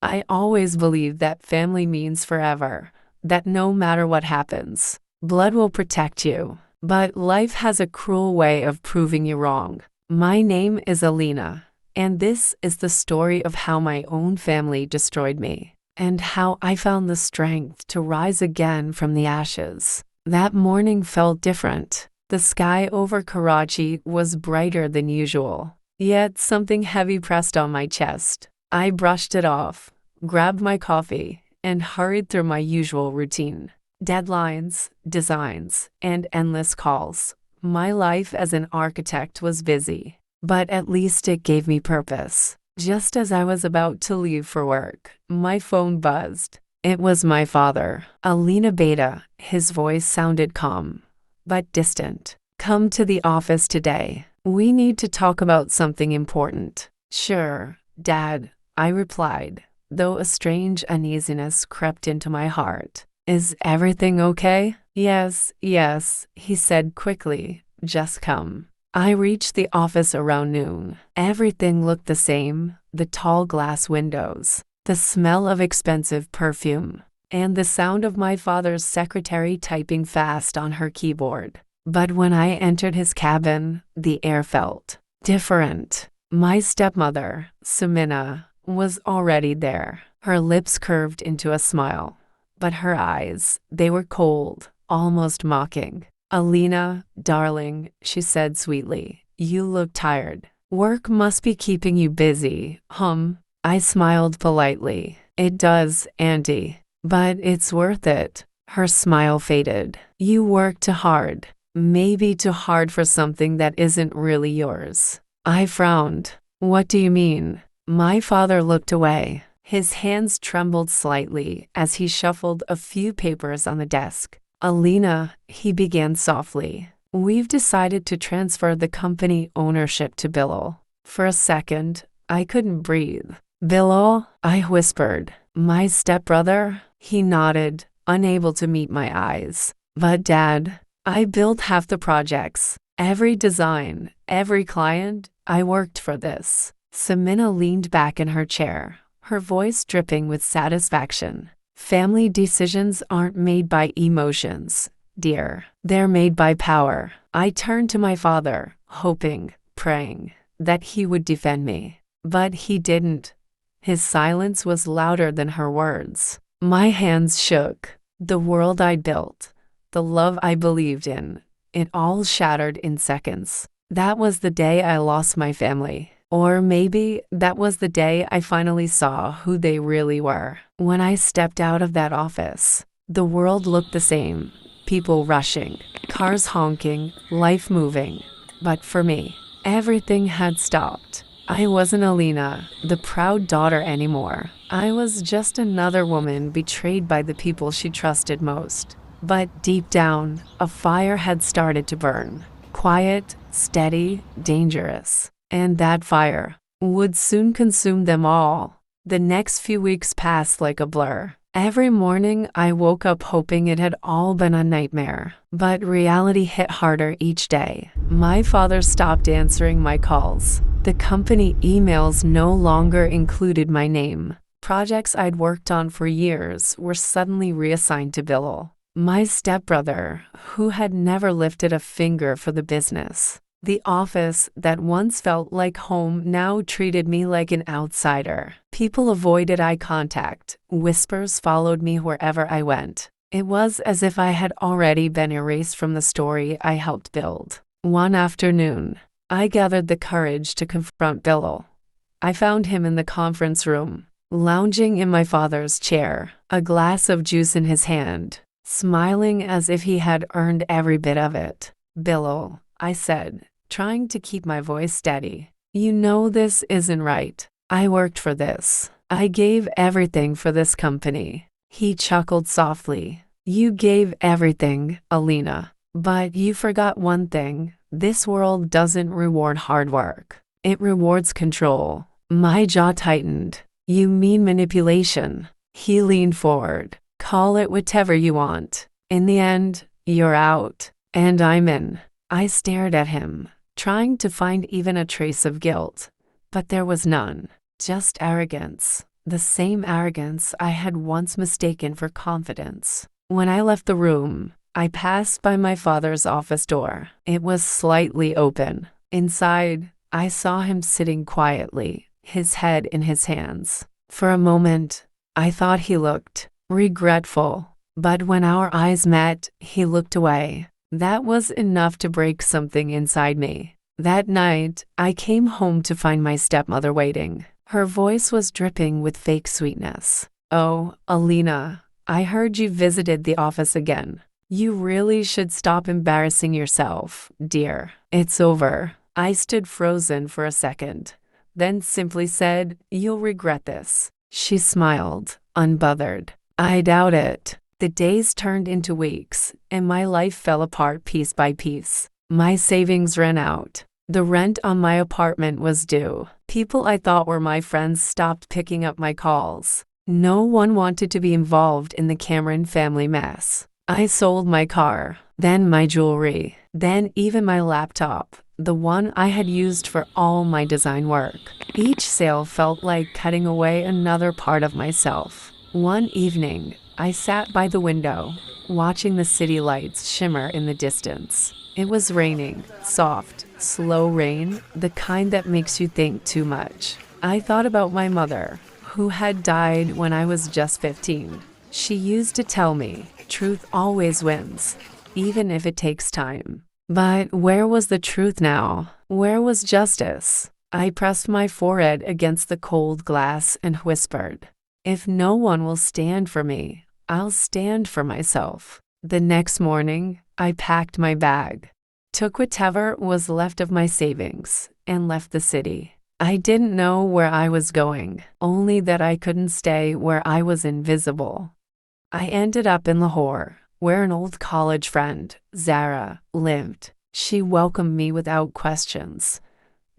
I always believed that family means forever, that no matter what happens, blood will protect you. But life has a cruel way of proving you wrong. My name is Alina, and this is the story of how my own family destroyed me, and how I found the strength to rise again from the ashes. That morning felt different. The sky over Karachi was brighter than usual, yet something heavy pressed on my chest. I brushed it off, grabbed my coffee, and hurried through my usual routine. Deadlines, designs, and endless calls. My life as an architect was busy, but at least it gave me purpose. Just as I was about to leave for work, my phone buzzed. It was my father, Alina Beta. His voice sounded calm, but distant. "Come to the office today. We need to talk about something important." "Sure, Dad," I replied, though a strange uneasiness crept into my heart. "Is everything okay?" Yes, he said quickly. "Just come." I reached the office around noon. Everything looked the same: the tall glass windows, the smell of expensive perfume, and the sound of my father's secretary typing fast on her keyboard. But when I entered his cabin, the air felt different. My stepmother, Samina, was already there. Her lips curved into a smile, but her eyes, they were cold, almost mocking. "Alina, darling," she said sweetly, "you look tired. Work must be keeping you busy, I smiled politely. "It does, Auntie. But it's worth it." Her smile faded. "You work too hard. Maybe too hard for something that isn't really yours." I frowned. "What do you mean?" My father looked away. His hands trembled slightly as he shuffled a few papers on the desk. "Alina," he began softly, "we've decided to transfer the company ownership to Bilal." For a second, I couldn't breathe. "Bilal?" I whispered. "My stepbrother?" He nodded, unable to meet my eyes. "But Dad, I built half the projects. Every design, every client. I worked for this." Samina leaned back in her chair, her voice dripping with satisfaction. "Family decisions aren't made by emotions, dear. They're made by power." I turned to my father, hoping, praying, that he would defend me. But he didn't. His silence was louder than her words. My hands shook. The world I built, the love I believed in, it all shattered in seconds. That was the day I lost my family. Or maybe that was the day I finally saw who they really were. When I stepped out of that office, the world looked the same. People rushing, cars honking, life moving. But for me, everything had stopped. I wasn't Alina, the proud daughter anymore. I was just another woman betrayed by the people she trusted most. But deep down, a fire had started to burn. Quiet, steady, dangerous. And that fire would soon consume them all. The next few weeks passed like a blur. Every morning I woke up hoping it had all been a nightmare. But reality hit harder each day. My father stopped answering my calls. The company emails no longer included my name. Projects I'd worked on for years were suddenly reassigned to Bilal, my stepbrother, who had never lifted a finger for the business. The office that once felt like home now treated me like an outsider. People avoided eye contact. Whispers followed me wherever I went. It was as if I had already been erased from the story I helped build. One afternoon, I gathered the courage to confront Bilal. I found him in the conference room, lounging in my father's chair, a glass of juice in his hand, smiling as if he had earned every bit of it. "Bilal," I said, trying to keep my voice steady, "you know this isn't right. I worked for this. I gave everything for this company." He chuckled softly. "You gave everything, Alina. But you forgot one thing. This world doesn't reward hard work. It rewards control." My jaw tightened. "You mean manipulation?" He leaned forward. "Call it whatever you want. In the end, you're out, and I'm in." I stared at him, trying to find even a trace of guilt. But there was none. Just arrogance. the same arrogance I had once mistaken for confidence. When I left the room, I passed by my father's office door. It was slightly open. Inside, I saw him sitting quietly, his head in his hands. For a moment, I thought he looked regretful, but when our eyes met, he looked away. That was enough to break something inside me. That night, I came home to find my stepmother waiting. Her voice was dripping with fake sweetness. "Oh, Alina, I heard you visited the office again. You really should stop embarrassing yourself, dear. It's over." I stood frozen for a second, then simply said, "You'll regret this." She smiled, unbothered. "I doubt it." The days turned into weeks, and my life fell apart piece by piece. My savings ran out. The rent on my apartment was due. People I thought were my friends stopped picking up my calls. No one wanted to be involved in the Cameron family mess. I sold my car, then my jewelry, then even my laptop, the one I had used for all my design work. Each sale felt like cutting away another part of myself. One evening, I sat by the window, watching the city lights shimmer in the distance. It was raining, soft, slow rain, the kind that makes you think too much. I thought about my mother, who had died when I was just 15. She used to tell me, truth always wins, even if it takes time. But where was the truth now? Where was justice? I pressed my forehead against the cold glass and whispered, "If no one will stand for me, I'll stand for myself." The next morning, I packed my bag, took whatever was left of my savings, and left the city. I didn't know where I was going, only that I couldn't stay where I was invisible. I ended up in Lahore, where an old college friend, Zara, lived. She welcomed me without questions,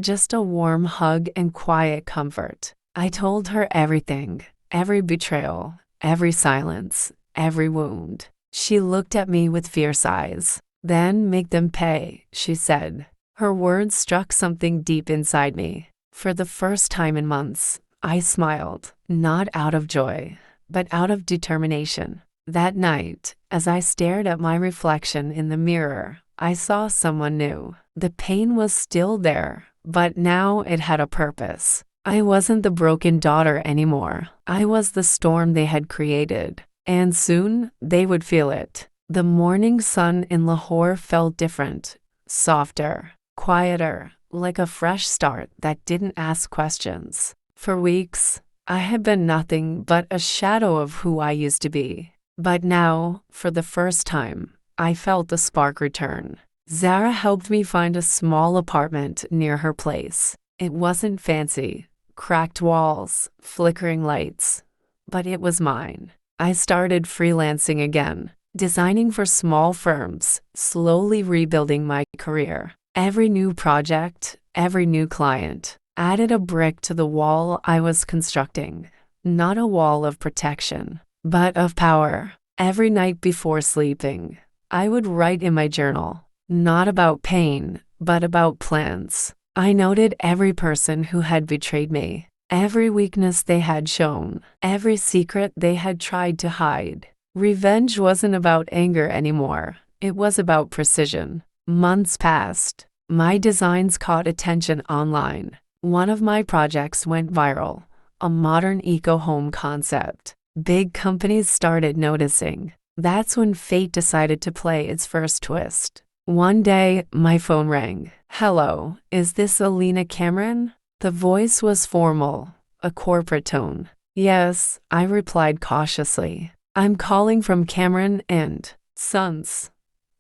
just a warm hug and quiet comfort. I told her everything, every betrayal, every silence, every wound. She looked at me with fierce eyes. "Then make them pay," she said. Her words struck something deep inside me. For the first time in months, I smiled, not out of joy, but out of determination. That night, as I stared at my reflection in the mirror, I saw someone new. The pain was still there, but now it had a purpose. I wasn't the broken daughter anymore. I was the storm they had created, and soon they would feel it. The morning sun in Lahore felt different, softer, quieter, like a fresh start that didn't ask questions. For weeks, I had been nothing but a shadow of who I used to be. But now, for the first time, I felt the spark return. Zara helped me find a small apartment near her place. It wasn't fancy, cracked walls, flickering lights, but it was mine. I started freelancing again, designing for small firms, slowly rebuilding my career. Every new project, every new client, added a brick to the wall I was constructing. Not a wall of protection, but of power. Every night before sleeping, I would write in my journal, not about pain, but about plans. I noted every person who had betrayed me, every weakness they had shown, every secret they had tried to hide. Revenge wasn't about anger anymore. It was about precision. Months passed. My designs caught attention online. One of my projects went viral, a modern eco-home concept. Big companies started noticing. That's when fate decided to play its first twist. One day, my phone rang. "Hello, is this Alina Cameron?" The voice was formal, a corporate tone. "Yes," I replied cautiously. "I'm calling from Cameron and Sons.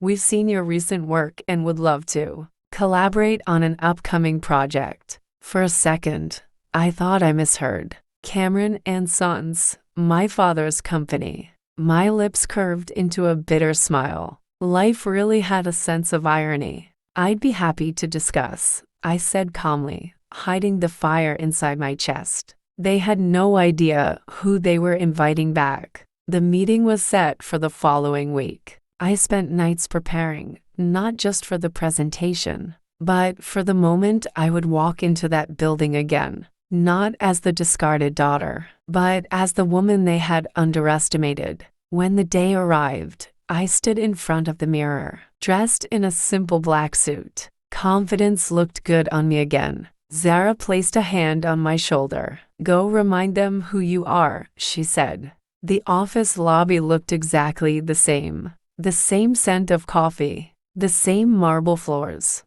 We've seen your recent work and would love to collaborate on an upcoming project." For a second, I thought I misheard. Cameron and Sons, my father's company. My lips curved into a bitter smile. Life really had a sense of irony. "I'd be happy to discuss," I said calmly, hiding the fire inside my chest. They had no idea who they were inviting back. The meeting was set for the following week. I spent nights preparing, not just for the presentation, but for the moment I would walk into that building again. not as the discarded daughter, but as the woman they had underestimated. When the day arrived, I stood in front of the mirror, dressed in a simple black suit. Confidence looked good on me again. Zara placed a hand on my shoulder. "Go remind them who you are," she said. The office lobby looked exactly the same. The same scent of coffee, the same marble floors.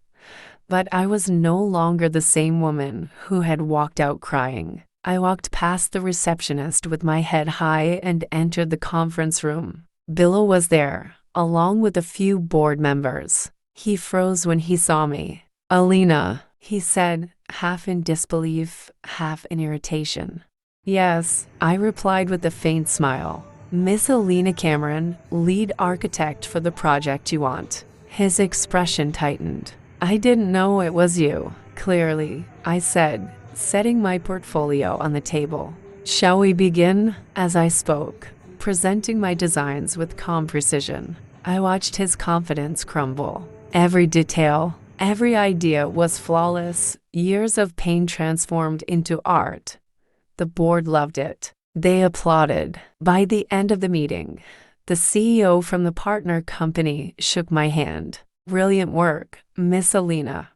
But I was no longer the same woman who had walked out crying. I walked past the receptionist with my head high and entered the conference room. Bill was there, along with a few board members. He froze when he saw me. "Alina," he said, half in disbelief, half in irritation. "Yes," I replied with a faint smile. "Miss Alina Cameron, lead architect for the project you want." His expression tightened. "I didn't know it was you." "Clearly," I said, setting my portfolio on the table. "Shall we begin?" As I spoke, presenting my designs with calm precision, I watched his confidence crumble. Every detail, every idea was flawless, years of pain transformed into art. The board loved it. They applauded. By the end of the meeting, the CEO from the partner company shook my hand. "Brilliant work, Miss Alina.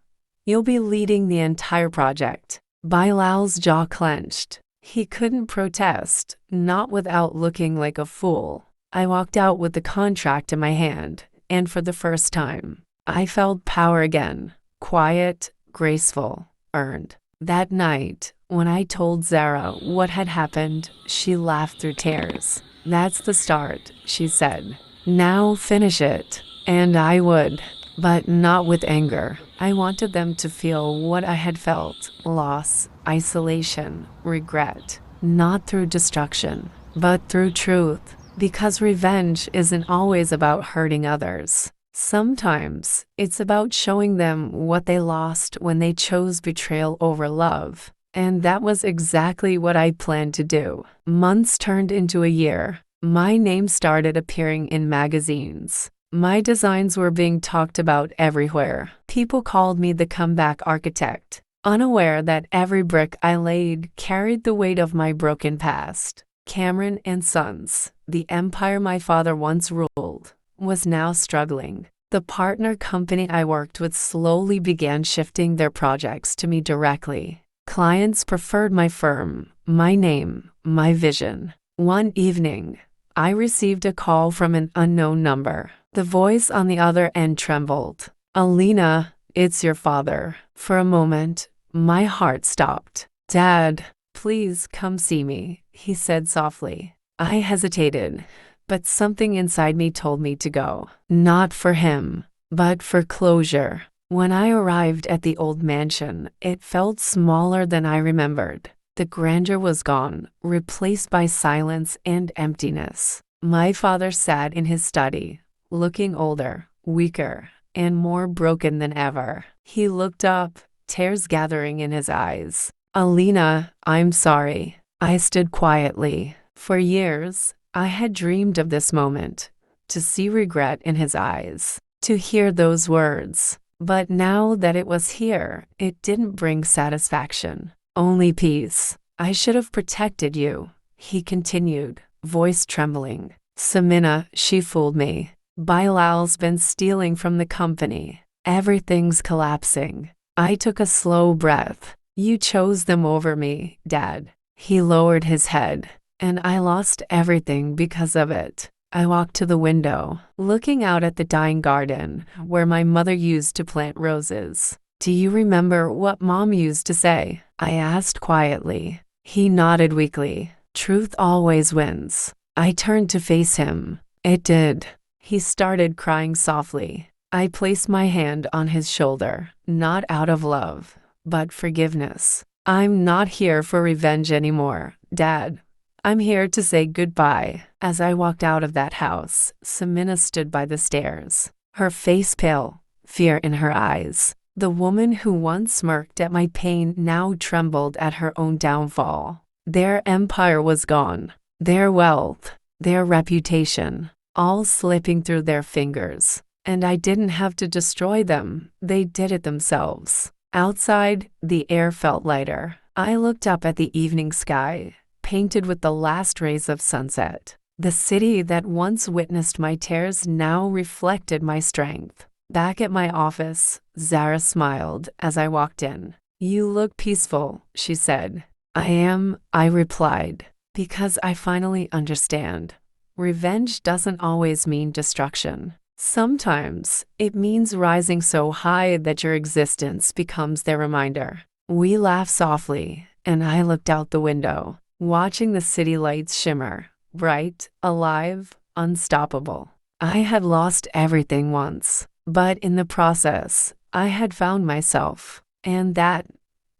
You'll be leading the entire project." Bilal's jaw clenched. He couldn't protest, not without looking like a fool. I walked out with the contract in my hand, and for the first time, I felt power again. Quiet, graceful, earned. That night, when I told Zara what had happened, she laughed through tears. "That's the start," she said. "Now finish it." And I would, but not with anger. I wanted them to feel what I had felt: loss, isolation, regret. Not through destruction, but through truth. Because revenge isn't always about hurting others. Sometimes it's about showing them what they lost when they chose betrayal over love. And that was exactly what I planned to do. Months turned into a year. My name started appearing in magazines. My designs were being talked about everywhere. People called me the comeback architect, unaware that every brick I laid carried the weight of my broken past. Cameron and Sons, the empire my father once ruled, was now struggling. The partner company I worked with slowly began shifting their projects to me directly. Clients preferred my firm, my name, my vision. One evening, I received a call from an unknown number. The voice on the other end trembled. "Alina, it's your father." For a moment, my heart stopped. "Dad, please come see me," he said softly. I hesitated, but something inside me told me to go. Not for him, but for closure. When I arrived at the old mansion, it felt smaller than I remembered. The grandeur was gone, replaced by silence and emptiness. My father sat in his study, looking older, weaker, and more broken than ever. He looked up, tears gathering in his eyes. "Alina, I'm sorry." I stood quietly. For years, I had dreamed of this moment, to see regret in his eyes, to hear those words. But now that it was here, it didn't bring satisfaction, only peace. "I should have protected you," he continued, voice trembling. "Samina, she fooled me. Bilal's been stealing from the company. Everything's collapsing." I took a slow breath. "You chose them over me, Dad." He lowered his head, and I lost everything because of it. I walked to the window, looking out at the dying garden where my mother used to plant roses. "Do you remember what Mom used to say?" I asked quietly. He nodded weakly. "Truth always wins." I turned to face him. It did. He started crying softly. I placed my hand on his shoulder, not out of love, but forgiveness. "I'm not here for revenge anymore, Dad. I'm here to say goodbye." As I walked out of that house, Samina stood by the stairs, her face pale, fear in her eyes. The woman who once smirked at my pain now trembled at her own downfall. Their empire was gone, their wealth, their reputation, all slipping through their fingers. And I didn't have to destroy them, they did it themselves. Outside, the air felt lighter. I looked up at the evening sky, painted with the last rays of sunset. The city that once witnessed my tears now reflected my strength. Back at my office, Zara smiled as I walked in. "You look peaceful," she said. "I am," I replied, "because I finally understand. Revenge doesn't always mean destruction. Sometimes it means rising so high that your existence becomes their reminder." We laughed softly, and I looked out the window, watching the city lights shimmer, bright, alive, unstoppable. I had lost everything once, but in the process, I had found myself, and that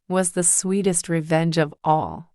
was the sweetest revenge of all.